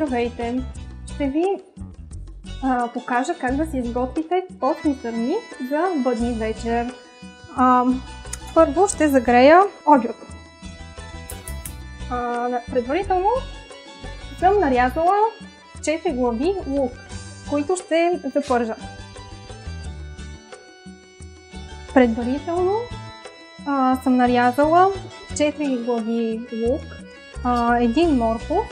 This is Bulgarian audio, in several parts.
Здравейте! Ще ви покажа как да си изготвите постни сърми за бъдни вечер. Първо ще загрея олиото. Предварително съм нарязала 4 глави лук, които ще запържа. Предварително съм нарязала 4 глави лук, 1 морков,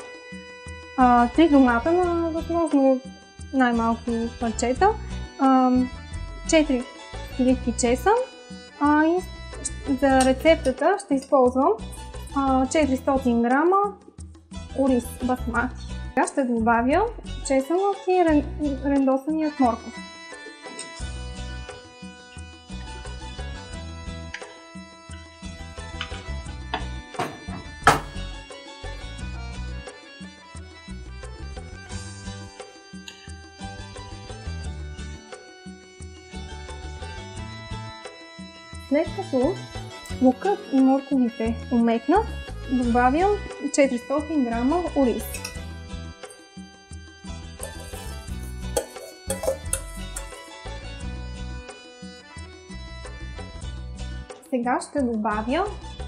3 домата на възможно най-малки парчета, 4 сливки чесън и за рецептата ще използвам 400 грама ориз басмати. Сега ще добавя чесънът и рендосаният морков. След като лукът и морковите омекнат, добавям 400 грама ориз. Сега ще добавя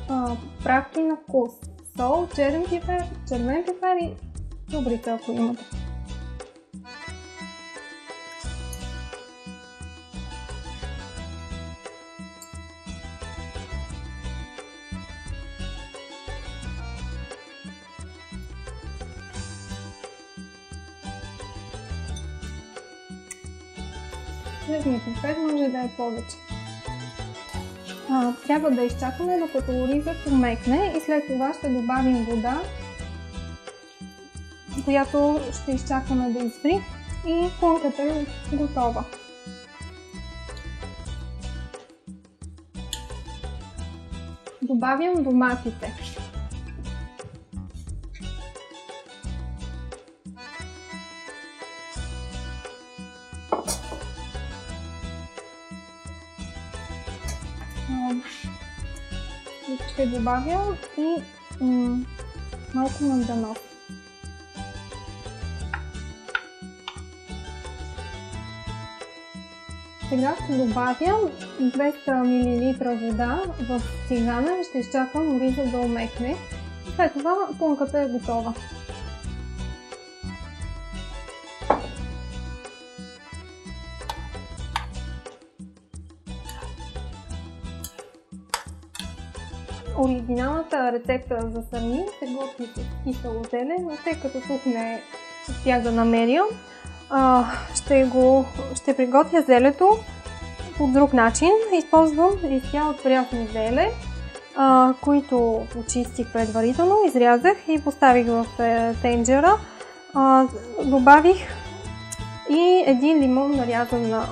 приправки на вкус. Сол, черен пипер и добрица, ако имате. Черният пипер може да е повече. Трябва да изчакаме докато оризът омекне и след това ще добавим вода, която ще изчакаме да изфри и плънката е готова. Добавям доматите. Ще добавя и малко манданов. Сега ще добавя 200 мл вода в тигана и ще изчакам ориза да омекне. След това плънката е готова. Оригиналната рецепта за сърми се готви с кисело зеле, но тъй като тук не успях да намеря, ще приготвя зелето по друг начин. Използвам листя от прясно зеле, които почистих предварително, изрязах и поставих в тенджера. Добавих и 1 лимон нарязан на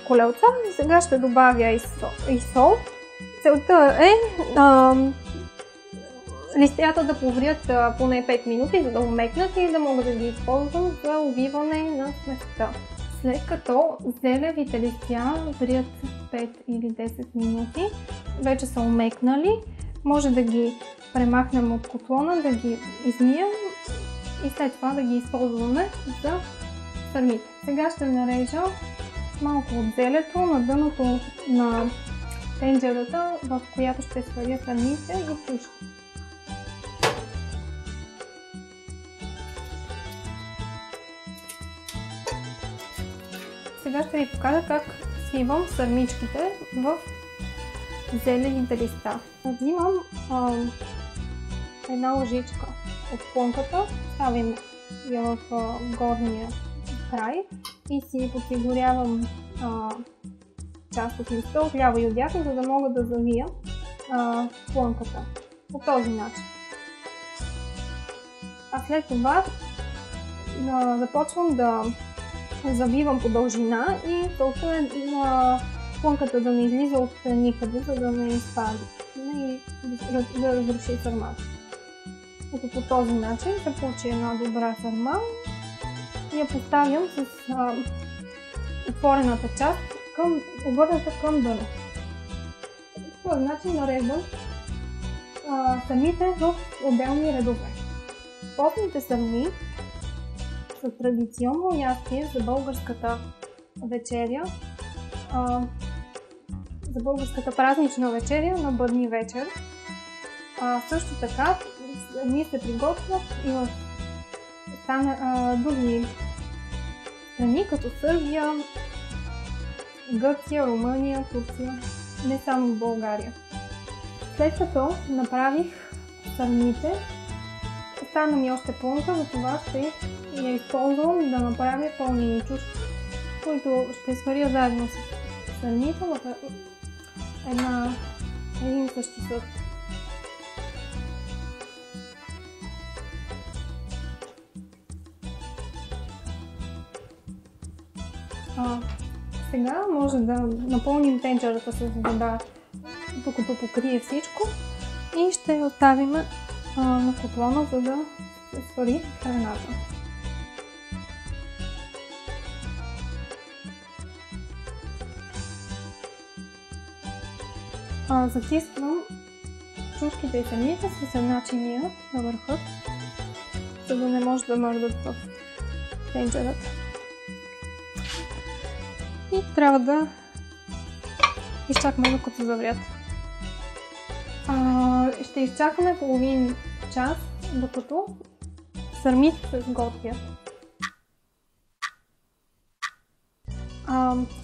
колелца. Сега ще добавя и сол. Целта е листята да поврят поне 5 минути, за да омекнат и да мога да ги използвам за увиване на сместа. След като зелевите листя врят 5 или 10 минути, вече са омекнали, може да ги премахнем от котлона, да ги измием и след това да ги използваме за сърмите. Сега ще нарежа малко от зелето на дъното на тенджерата, в която ще сваря сърмите и всичко. Сега ще ви покажа как свивам сърмичките в зелените листа. Взимам една лъжичка от плънката, ставим я в горния край и си подсигурявам част от листа отляво и отдясно, за да мога да завия плънката по този начин. А след това започвам да завивам по дължина и целта е плънката да не излиза от никъде, за да не изпади и да разруши сърмата. Като по този начин се получи една добра сърма и я поставям с отворената част обърната към дъно. По този начин нареждам сърмите в отделни редове. Постните сърми са традиционно ястие за българската вечеря, за българската празнична вечеря на Бъдни вечер. Също така ние се приготвят и в други страни, като Сърбия, Гърция, Румъния, Турция, не само в България. След като направих сърмите, остана ми още плънка, затова ще я използвам да направя пълнени чушки, които ще сваря заедно с сърмите в един същи съд. Сега може да напълним тенджерата с вода, докато покрие всичко, и ще я оставим на котлона, за да се свари храната. Затисквам чушките и сърмите с една чиния на върха, за да не може да мърдат в тенджерата. И трябва да изчакаме докато заврят. Ще изчакаме половин час, докато сърмите се сготвят.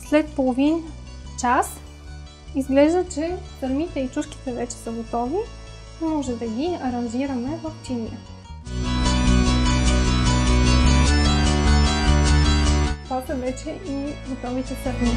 След половин час изглежда, че сърмите и чушките вече са готови и може да ги аранжираме в чиния. Това са вече и готовите сърми.